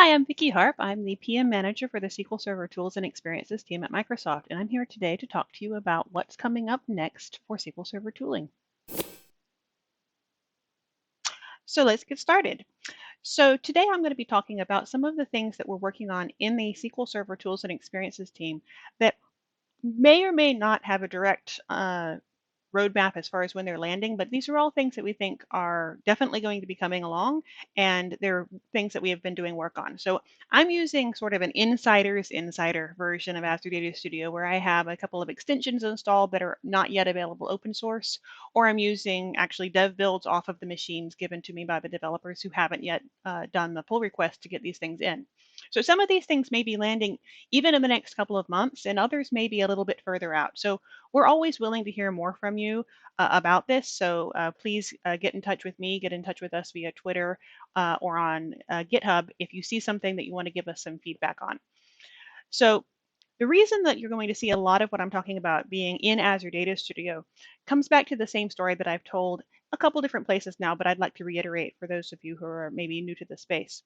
Hi, I'm Vicky Harp. I'm the PM Manager for the SQL Server Tools and Experiences team at Microsoft, and I'm here today to talk to you about what's coming up next for SQL Server tooling. So let's get started. So today I'm going to be talking about some of the things that we're working on in the SQL Server Tools and Experiences team that may or may not have a direct roadmap as far as when they're landing, but these are all things that we think are definitely going to be coming along, and they're things that we have been doing work on. So I'm using sort of an insider's insider version of Azure Data Studio where I have a couple of extensions installed that are not yet available open source, or I'm using actually dev builds off of the machines given to me by the developers who haven't yet done the pull request to get these things in. So some of these things may be landing even in the next couple of months, and others may be a little bit further out. So we're always willing to hear more from you about this. So please get in touch with me, get in touch with us via Twitter or on GitHub if you see something that you want to give us some feedback on. So the reason that you're going to see a lot of what I'm talking about being in Azure Data Studio comes back to the same story that I've told a couple different places now, but I'd like to reiterate for those of you who are maybe new to the space.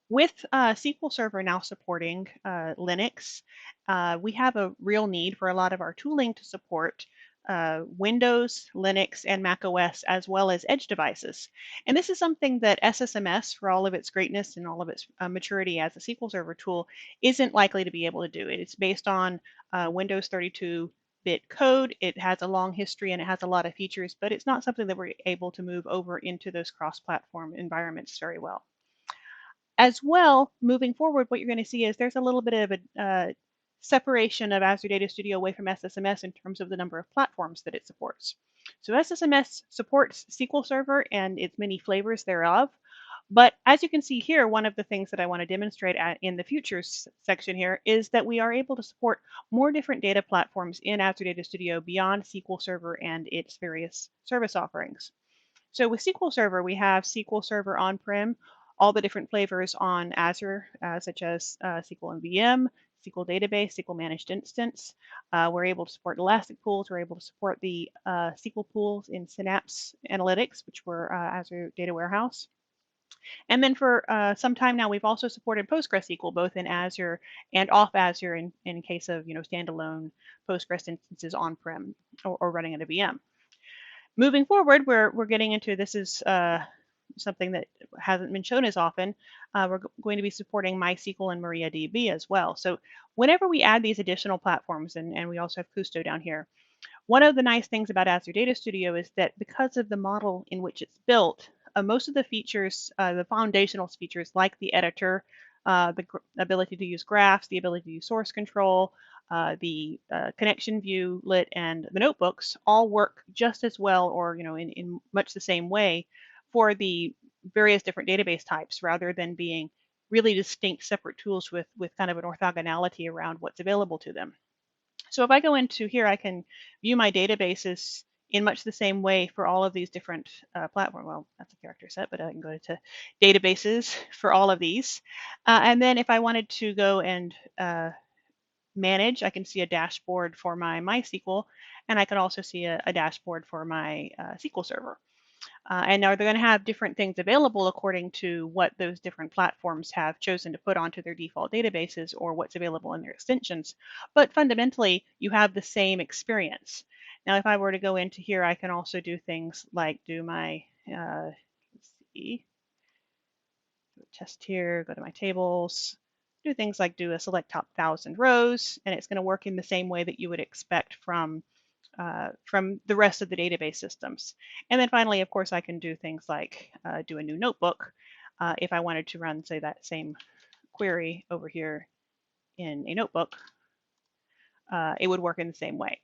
With SQL Server now supporting Linux, we have a real need for a lot of our tooling to support Windows, Linux, and Mac OS, as well as edge devices. And this is something that SSMS, for all of its greatness and all of its maturity as a SQL Server tool, isn't likely to be able to do. It's based on Windows 32-bit code. It has a long history and it has a lot of features, but it's not something that we're able to move over into those cross-platform environments very well. As well, moving forward, what you're going to see is there's a little bit of a separation of Azure Data Studio away from SSMS in terms of the number of platforms that it supports. So SSMS supports SQL Server and its many flavors thereof. But as you can see here, one of the things that I want to demonstrate in the futures section here is that we are able to support more different data platforms in Azure Data Studio beyond SQL Server and its various service offerings. So with SQL Server, we have SQL Server on-prem, all the different flavors on Azure, such as SQL MVM, SQL Database, SQL Managed Instance. We're able to support Elastic Pools. We're able to support the SQL pools in Synapse Analytics, which were Azure Data Warehouse. And then for some time now, we've also supported PostgreSQL, both in Azure and off Azure in case of standalone Postgres instances on-prem or running in a VM. Moving forward, we're getting into this is something that hasn't been shown as often. We're going to be supporting MySQL and MariaDB as well. So whenever we add these additional platforms, and we also have Kusto down here, one of the nice things about Azure Data Studio is that because of the model in which it's built, most of the features, the foundational features like the editor, the ability to use graphs, the ability to use source control, the connection view lit, and the notebooks all work just as well, or in much the same way for the various different database types, rather than being really distinct separate tools with kind of an orthogonality around what's available to them. So if I go into here, I can view my databases in much the same way for all of these different platforms. Well, that's a character set, but I can go to databases for all of these. And then if I wanted to go and manage, I can see a dashboard for my MySQL, and I can also see a dashboard for my SQL Server. And now they're going to have different things available according to what those different platforms have chosen to put onto their default databases or what's available in their extensions. But fundamentally, you have the same experience. Now, if I were to go into here, I can also do things like do my, let's see, test here, go to my tables, do things like do a select top 1,000 rows, and it's going to work in the same way that you would expect from the rest of the database systems. And then finally, of course, I can do things like do a new notebook if I wanted to run, say, that same query over here in a notebook. It would work in the same way.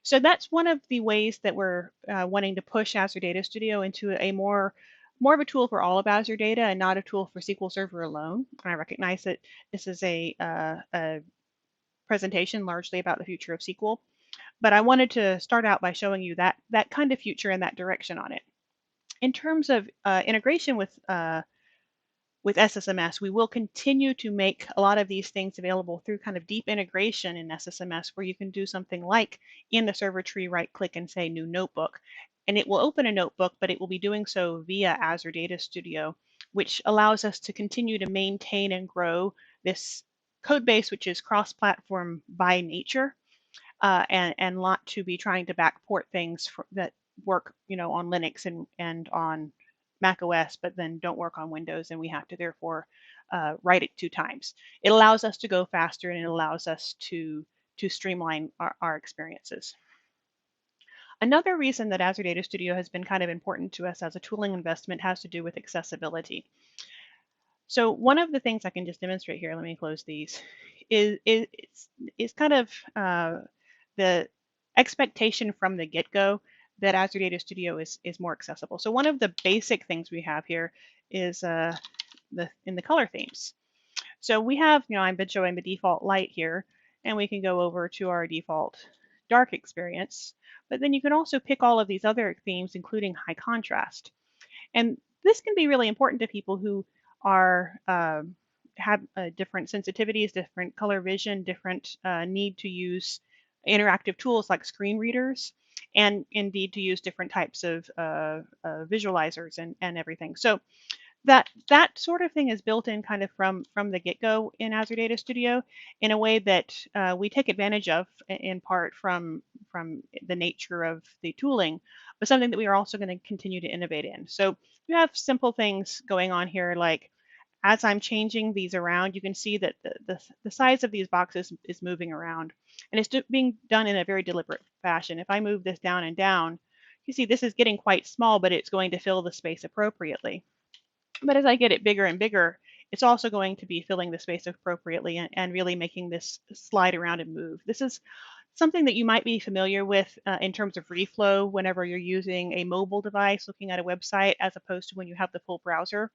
So that's one of the ways that we're wanting to push Azure Data Studio into a more of a tool for all of Azure data and not a tool for SQL Server alone. And I recognize that this is a presentation largely about the future of SQL, but I wanted to start out by showing you that kind of future and that direction on it. In terms of integration with SSMS, we will continue to make a lot of these things available through kind of deep integration in SSMS, where you can do something like in the server tree, right click and say new notebook, and it will open a notebook, but it will be doing so via Azure Data Studio which allows us to continue to maintain and grow this code base, which is cross-platform by nature, and not to be trying to backport things that work, on Linux and on Mac OS, but then don't work on Windows, and we have to therefore write it 2 times. It allows us to go faster, and it allows us to streamline our experiences. Another reason that Azure Data Studio has been kind of important to us as a tooling investment has to do with accessibility. So one of the things I can just demonstrate here, let me close these, is kind of the expectation from the get-go that Azure Data Studio is more accessible. So one of the basic things we have here is in the color themes. So we have, I've been showing the default light here, and we can go over to our default dark experience. But then you can also pick all of these other themes, including high contrast. And this can be really important to people who are have different sensitivities, different color vision, different need to use interactive tools like screen readers, and indeed to use different types of visualizers and everything. So that sort of thing is built in kind of from the get-go in Azure Data Studio in a way that we take advantage of in part from the nature of the tooling, but something that we are also going to continue to innovate in. So you have simple things going on here, like as I'm changing these around, you can see that the size of these boxes is moving around, and it's being done in a very deliberate fashion. If I move this down and down, you see this is getting quite small, but it's going to fill the space appropriately. But as I get it bigger and bigger, it's also going to be filling the space appropriately and really making this slide around and move. This is something that you might be familiar with in terms of reflow whenever you're using a mobile device looking at a website as opposed to when you have the full browser.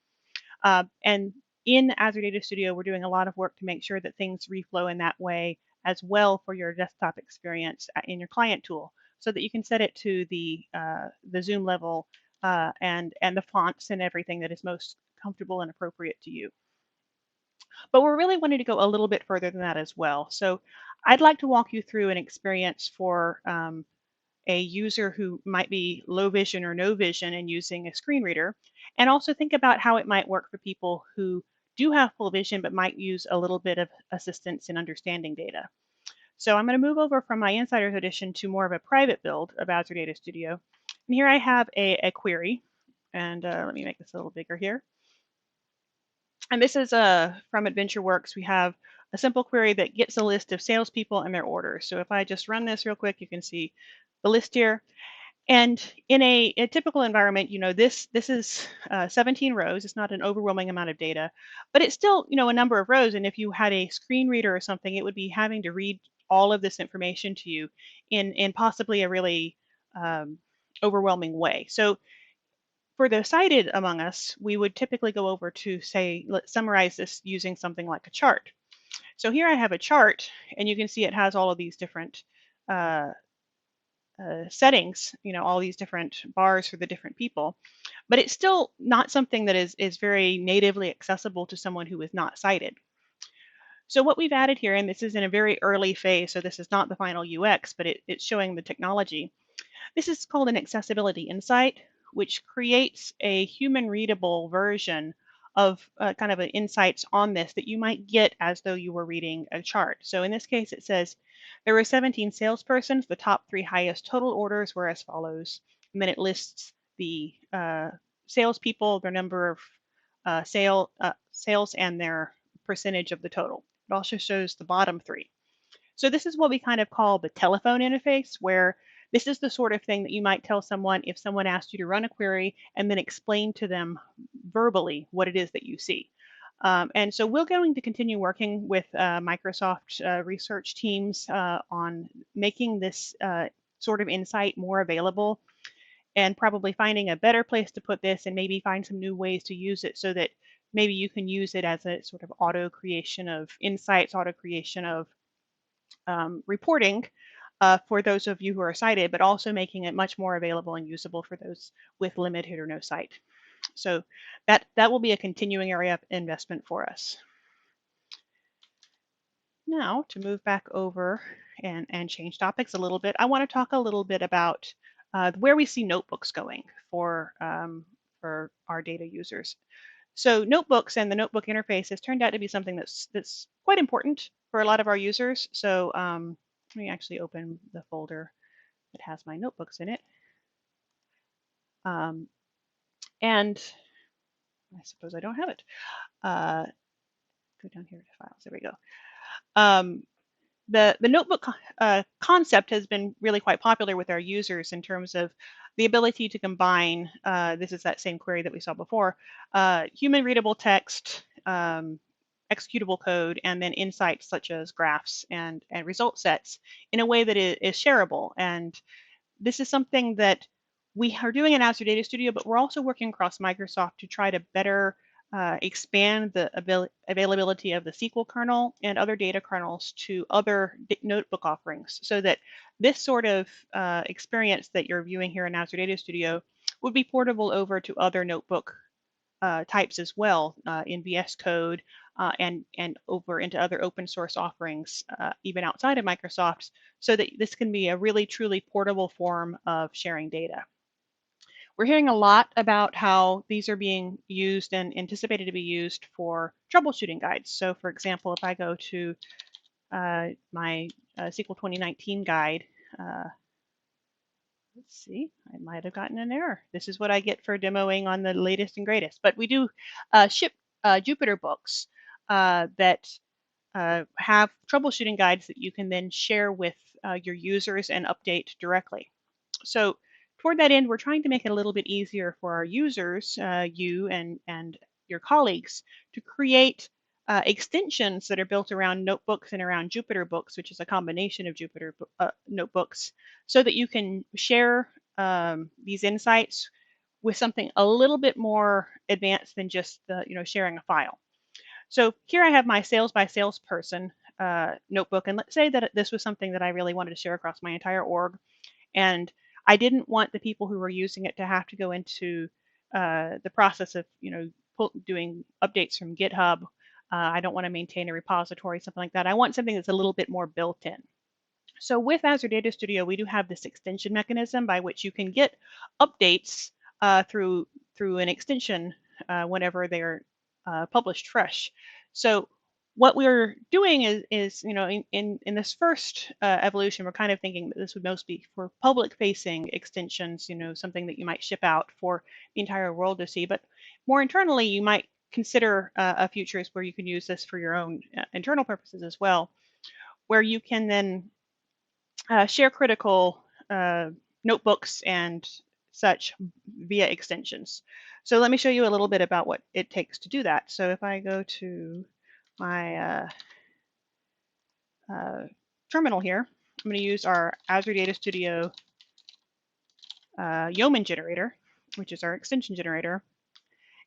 And in Azure Data Studio, we're doing a lot of work to make sure that things reflow in that way as well for your desktop experience in your client tool, so that you can set it to the zoom level and the fonts and everything that is most comfortable and appropriate to you. But we're really wanting to go a little bit further than that as well. So I'd like to walk you through an experience for a user who might be low vision or no vision and using a screen reader, and also think about how it might work for people who do have full vision but might use a little bit of assistance in understanding data. So I'm going to move over from my Insider's Edition to more of a private build of Azure Data Studio. And here I have a query, and let me make this a little bigger here. And this is from AdventureWorks. We have a simple query that gets a list of salespeople and their orders. So if I just run this real quick, you can see the list here. And in a typical environment, this is 17 rows. It's not an overwhelming amount of data, but it's still, a number of rows. And if you had a screen reader or something, it would be having to read all of this information to you in possibly a really overwhelming way. So for the sighted among us, we would typically go over to say, let's summarize this using something like a chart. So here I have a chart, and you can see it has all of these different settings, all these different bars for the different people, but it's still not something that is very natively accessible to someone who is not sighted. So what we've added here, and this is in a very early phase, so this is not the final UX, but it's showing the technology. This is called an accessibility insight, which creates a human readable version of kind of an insights on this that you might get as though you were reading a chart. So in this case, it says there were 17 salespersons. The top 3 highest total orders were as follows. And then it lists the salespeople, their number of sales, and their percentage of the total. It also shows the bottom 3. So this is what we kind of call the telephone interface, where this is the sort of thing that you might tell someone if someone asked you to run a query and then explain to them verbally what it is that you see. And so we're going to continue working with Microsoft research teams on making this sort of insight more available, and probably finding a better place to put this, and maybe find some new ways to use it so that maybe you can use it as a sort of auto creation of insights, auto creation of reporting for those of you who are sighted, but also making it much more available and usable for those with limited or no sight. So that will be a continuing area of investment for us. Now, to move back over and change topics a little bit, I want to talk a little bit about where we see notebooks going for our data users. So notebooks and the notebook interface has turned out to be something that's quite important for a lot of our users. So let me actually open the folder that has my notebooks in it. Um, and I suppose I don't have it. Go down here to files. There we go. Um, the notebook concept has been really quite popular with our users in terms of the ability to combine, this is that same query that we saw before, human readable text, executable code, and then insights such as graphs and result sets in a way that is shareable. And this is something that we are doing in Azure Data Studio, but we're also working across Microsoft to try to better expand the availability of the SQL kernel and other data kernels to other notebook offerings so that this sort of experience that you're viewing here in Azure Data Studio would be portable over to other notebook types as well in VS Code and over into other open source offerings, even outside of Microsoft, so that this can be a really truly portable form of sharing data. We're hearing a lot about how these are being used and anticipated to be used for troubleshooting guides. So for example, if I go to my SQL 2019 guide, let's see, I might have gotten an error. This is what I get for demoing on the latest and greatest. But we do ship Jupyter books that have troubleshooting guides that you can then share with your users and update directly. So toward that end, we're trying to make it a little bit easier for our users, you and your colleagues, to create extensions that are built around notebooks and around Jupyter books, which is a combination of Jupyter notebooks, so that you can share these insights with something a little bit more advanced than just sharing a file. So here I have my sales by salesperson notebook, and let's say that this was something that I really wanted to share across my entire org, and I didn't want the people who were using it to have to go into the process of doing updates from GitHub. I don't want to maintain a repository, something like that. I want something that's a little bit more built in. So with Azure Data Studio, we do have this extension mechanism by which you can get updates through an extension whenever they're published fresh. So what we're doing is in this first evolution, we're kind of thinking that this would most be for public-facing extensions, something that you might ship out for the entire world to see. But more internally, you might consider a futures where you can use this for your own internal purposes as well, where you can then share critical notebooks and such via extensions. So let me show you a little bit about what it takes to do that. So if I go to my terminal here, I'm going to use our Azure Data Studio Yeoman generator, which is our extension generator,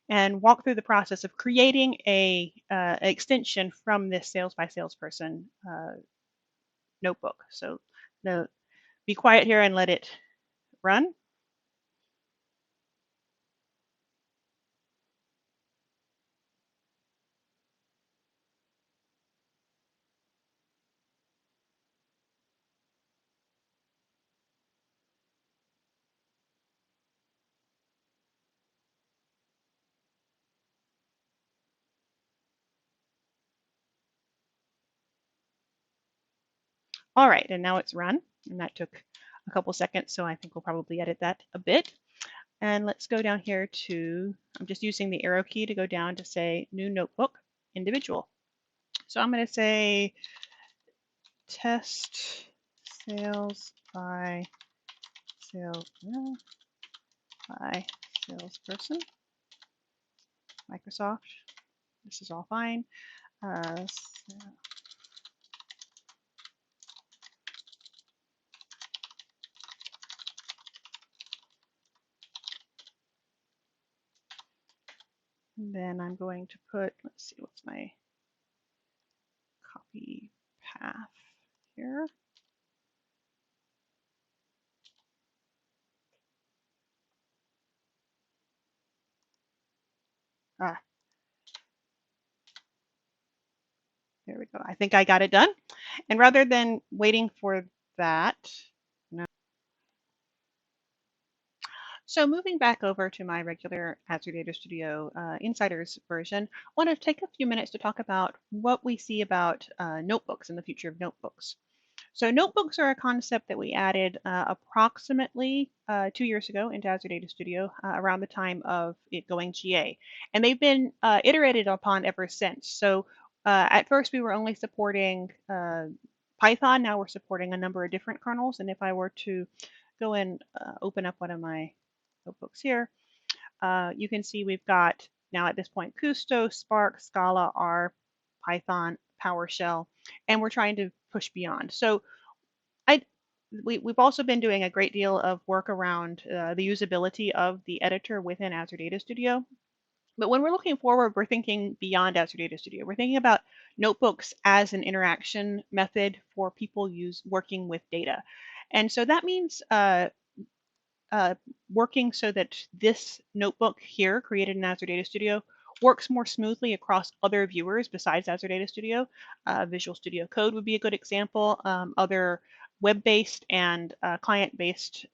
and walk through the process of creating a extension from this sales by salesperson notebook. So be quiet here and let it run. All right, and now it's run, and that took a couple seconds, so I think we'll probably edit that a bit. And let's go down here to, I'm just using the arrow key to go down to say new notebook, individual. So I'm going to say test sales by salesperson, Microsoft. This is all fine. So and then I'm going to put, let's see, what's my copy path here? Ah, there we go. I think I got it done. And rather than waiting for that, no. So moving back over to my regular Azure Data Studio Insiders version, I want to take a few minutes to talk about what we see about notebooks and the future of notebooks. So notebooks are a concept that we added approximately 2 years ago into Azure Data Studio around the time of it going GA. And they've been iterated upon ever since. So at first we were only supporting Python. Now we're supporting a number of different kernels. And if I were to go and open up one of my notebooks here, you can see we've got now at this point Custo, Spark, Scala, R, Python, PowerShell, and we're trying to push beyond. So I we've also been doing a great deal of work around the usability of the editor within Azure Data Studio. But when we're looking forward, we're thinking beyond Azure Data Studio. We're thinking about notebooks as an interaction method for people working with data. And so that means uh, working so that this notebook here, created in Azure Data Studio, works more smoothly across other viewers besides Azure Data Studio. Visual Studio Code would be a good example. Other web-based and client-based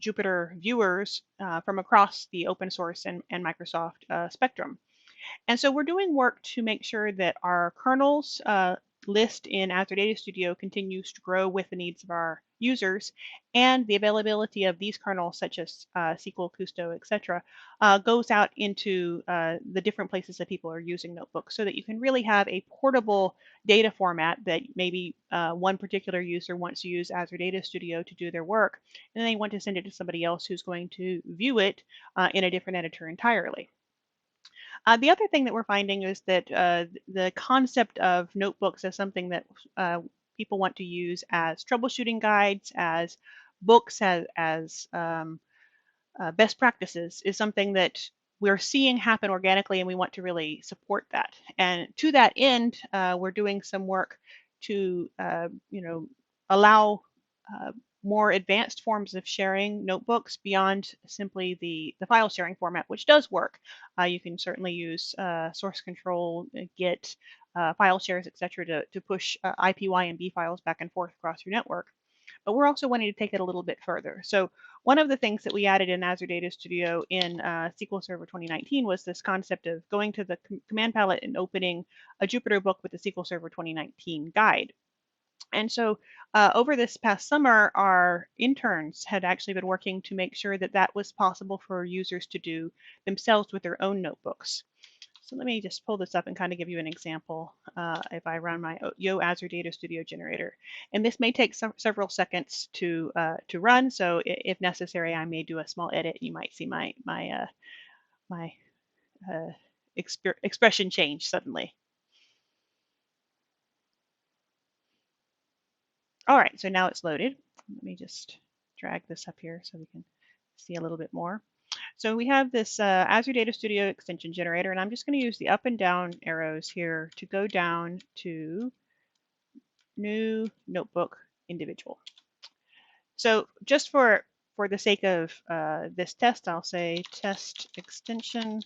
Jupyter viewers from across the open source and Microsoft spectrum. And so we're doing work to make sure that our kernels list in Azure Data Studio continues to grow with the needs of our users, and the availability of these kernels, such as SQL, Custo, etc., goes out into the different places that people are using notebooks, so that you can really have a portable data format that maybe one particular user wants to use Azure Data Studio to do their work, and then they want to send it to somebody else who's going to view it in a different editor entirely. The other thing that we're finding is that the concept of notebooks as something that people want to use as troubleshooting guides, as books, as best practices is something that we're seeing happen organically, and we want to really support that. And to that end, we're doing some work to, allow uh, more advanced forms of sharing notebooks beyond simply the file sharing format, which does work. You can certainly use source control, Git, file shares, etc., to push IPYNB files back and forth across your network. But we're also wanting to take it a little bit further. So one of the things that we added in Azure Data Studio in SQL Server 2019 was this concept of going to the command palette and opening a Jupyter book with the SQL Server 2019 guide. And so over this past summer, our interns had actually been working to make sure that that was possible for users to do themselves with their own notebooks. So let me just pull this up and kind of give you an example if I run my Yo Azure Data Studio generator. And this may take several seconds to run, so if necessary, I may do a small edit. You might see my uh, expression change suddenly. All right, so now it's loaded. Let me just drag this up here so we can see a little bit more. So we have this Azure Data Studio extension generator, and I'm just going to use the up and down arrows here to go down to new notebook individual. So just for the sake of this test, I'll say test extension.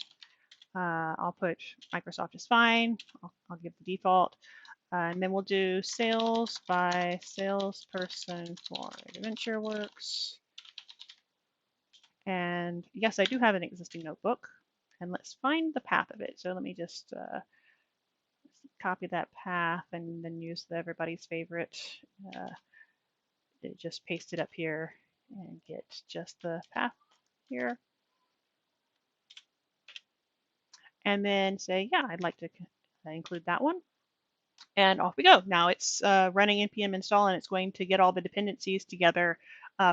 I'll put Microsoft is fine. I'll give the default. And then we'll do sales by salesperson for AdventureWorks. And yes, I do have an existing notebook. And let's find the path of it. So let me just copy that path and then use everybody's favorite. Just paste it up here and get just the path here. And then say, yeah, I'd like to include that one. And off we go. Now it's running npm install, and it's going to get all the dependencies together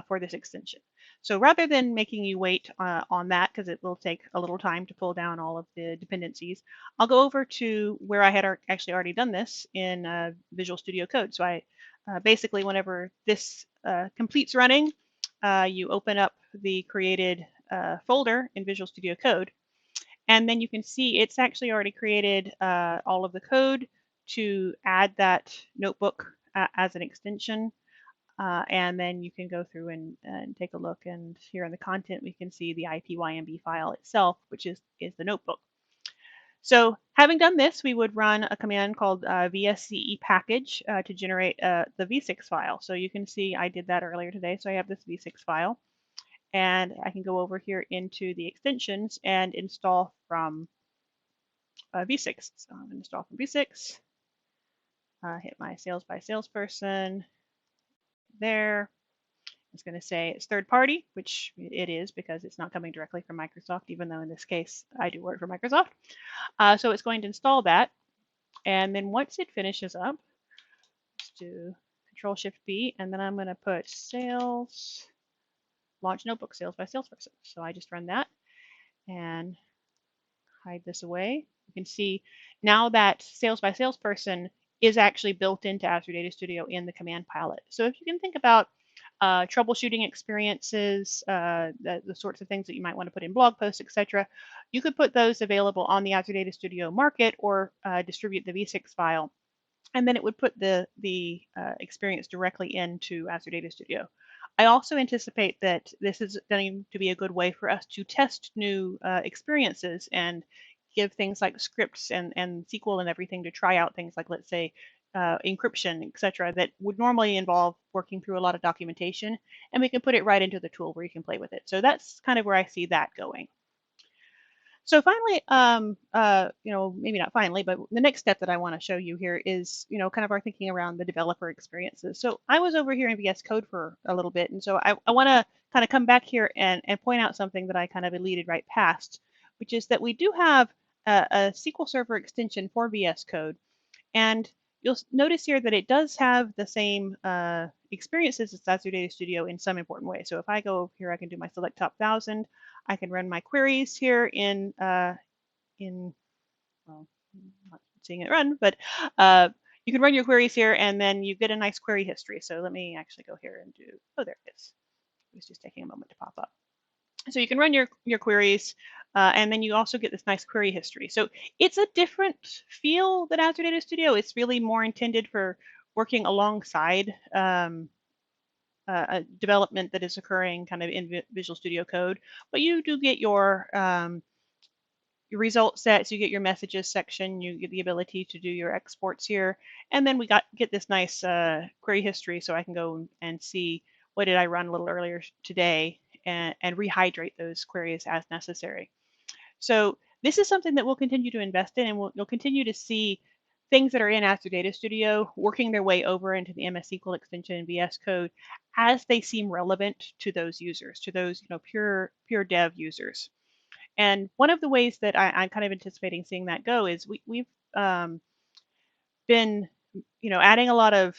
for this extension. So rather than making you wait on that, because it will take a little time to pull down all of the dependencies, I'll go over to where I had actually already done this in Visual Studio Code. So I basically, whenever this completes running, you open up the created folder in Visual Studio Code, and then you can see it's actually already created all of the code to add that notebook as an extension. And then you can go through and take a look. And here in the content, we can see the IPYNB file itself, which is the notebook. So having done this, we would run a command called vsce package to generate the v6 file. So you can see I did that earlier today. So I have this v6 file. and I can go over here into the extensions and install from V6. So I'm going to install from V6, hit my sales by salesperson there. It's going to say it's third party, which it is because it's not coming directly from Microsoft, even though in this case I do work for Microsoft. So it's going to install that. And then once it finishes up, let's do Control Shift B, and then I'm going to put sales, launch notebook, sales by salesperson. So I just run that and hide this away. You can see now that sales by salesperson is actually built into Azure Data Studio in the command palette. So if you can think about troubleshooting experiences, the sorts of things that you might want to put in blog posts, etc., you could put those available on the Azure Data Studio market or distribute the V6 file, and then it would put the experience directly into Azure Data Studio. I also anticipate that this is going to be a good way for us to test new experiences and give things like scripts and SQL and everything to try out things like, let's say, encryption, etc., that would normally involve working through a lot of documentation, and we can put it right into the tool where you can play with it. So that's kind of where I see that going. So finally, maybe not finally, but the next step that I want to show you here is, kind of our thinking around the developer experiences. So I was over here in VS Code for a little bit, and so I want to kind of come back here and point out something that I kind of eluded right past, which is that we do have a SQL Server extension for VS Code, and you'll notice here that it does have the same experiences as Azure Data Studio in some important ways. So if I go over here, I can do my select top 1,000. I can run my queries here in well, I'm not seeing it run, but you can run your queries here, and then you get a nice query history. So let me actually go here and do, oh, there it is. It was just taking a moment to pop up. So you can run your queries, and then you also get this nice query history. So it's a different feel than Azure Data Studio. It's really more intended for working alongside a development that is occurring kind of in Visual Studio Code. But you do get your result sets, you get your messages section, you get the ability to do your exports here, and then we get this nice query history, so I can go and see what did I run a little earlier today and rehydrate those queries as necessary. So this is something that we'll continue to invest in, and you'll continue to see things that are in Azure Data Studio working their way over into the MS SQL extension in VS Code as they seem relevant to those users, to those pure dev users. And one of the ways that I'm kind of anticipating seeing that go is we've been adding a lot of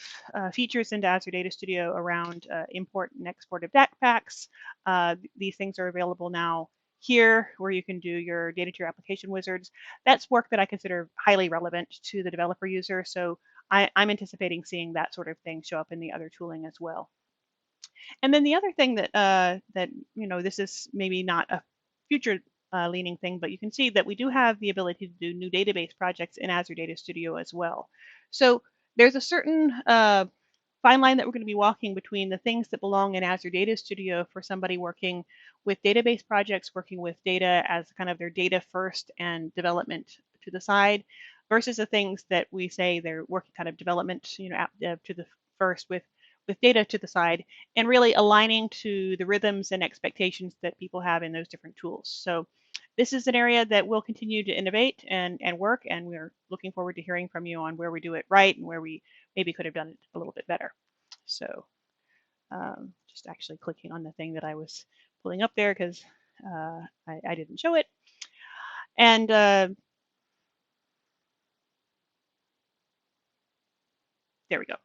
features into Azure Data Studio around import and export of DAC packs. These things are available now here where you can do your data to your application wizards. That's work that I consider highly relevant to the developer user. So I'm anticipating seeing that sort of thing show up in the other tooling as well. And then the other thing that this is maybe not a future leaning thing, but you can see that we do have the ability to do new database projects in Azure Data Studio as well. So there's a certain fine line that we're going to be walking between the things that belong in Azure Data Studio for somebody working with database projects, working with data as kind of their data first and development to the side, versus the things that we say they're working kind of development, app dev to the first with data to the side, and really aligning to the rhythms and expectations that people have in those different tools. So this is an area that we'll continue to innovate and work, and we're looking forward to hearing from you on where we do it right and where we maybe could have done it a little bit better. So just actually clicking on the thing that I was pulling up there because I didn't show it. And there we go.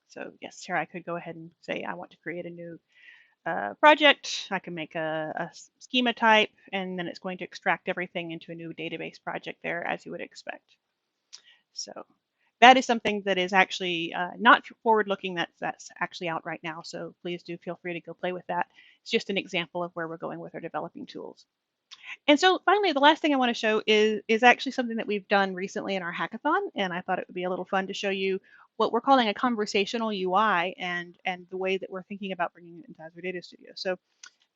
So yes, here I could go ahead and say I want to create a new project. I can make a schema type, and then it's going to extract everything into a new database project there, as you would expect. So that is something that is actually not forward-looking. That's actually out right now. So please do feel free to go play with that. It's just an example of where we're going with our developing tools. And so finally, the last thing I want to show is actually something that we've done recently in our hackathon, and I thought it would be a little fun to show you what we're calling a conversational UI and the way that we're thinking about bringing it into Azure Data Studio. So if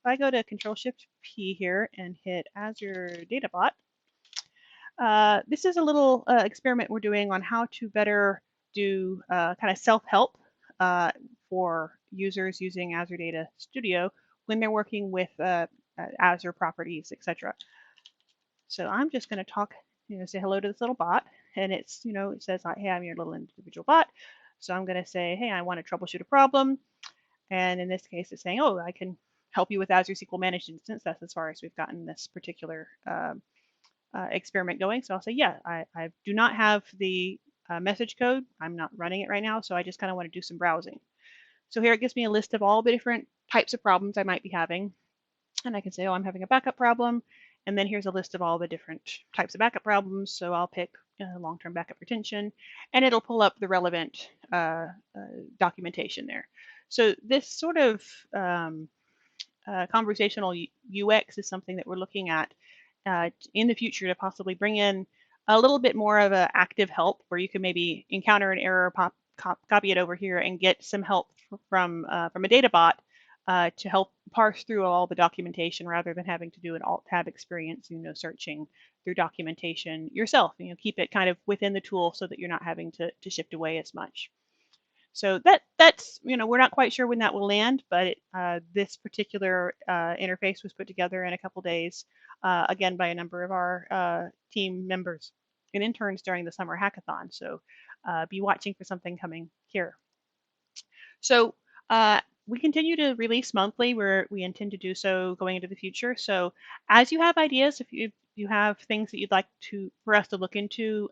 I go to Control-Shift-P here and hit Azure Data Bot, this is a little experiment we're doing on how to better do kind of self-help for users using Azure Data Studio when they're working with Azure properties, etc. So I'm just going to talk, say hello to this little bot, and it's, it says, hey, I'm your little individual bot. So I'm going to say, hey, I want to troubleshoot a problem. And in this case, it's saying, oh, I can help you with Azure SQL Managed Instance. That's as far as we've gotten this particular experiment going. So I'll say, yeah, I do not have the message code. I'm not running it right now. So I just kind of want to do some browsing. So here it gives me a list of all the different types of problems I might be having. And I can say, oh, I'm having a backup problem. And then here's a list of all the different types of backup problems. So I'll pick long-term backup retention, and it'll pull up the relevant documentation there. So this sort of conversational UX is something that we're looking at in the future to possibly bring in a little bit more of an active help, where you can maybe encounter an error, copy it over here, and get some help from a data bot to help parse through all the documentation rather than having to do an alt tab experience, searching through documentation yourself. Keep it kind of within the tool so that you're not having to shift away as much. So that's we're not quite sure when that will land, but this particular interface was put together in a couple days, again by a number of our team members and interns during the summer hackathon. So be watching for something coming here. So we continue to release monthly, where we intend to do so going into the future. So as you have ideas, if you have things that you'd like for us to look into,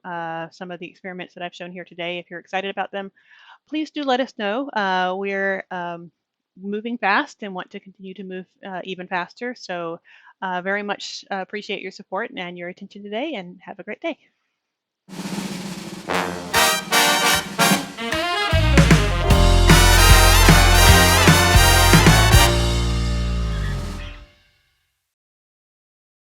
some of the experiments that I've shown here today, if you're excited about them, please do let us know. We're moving fast and want to continue to move even faster. So very much appreciate your support and your attention today, and have a great day.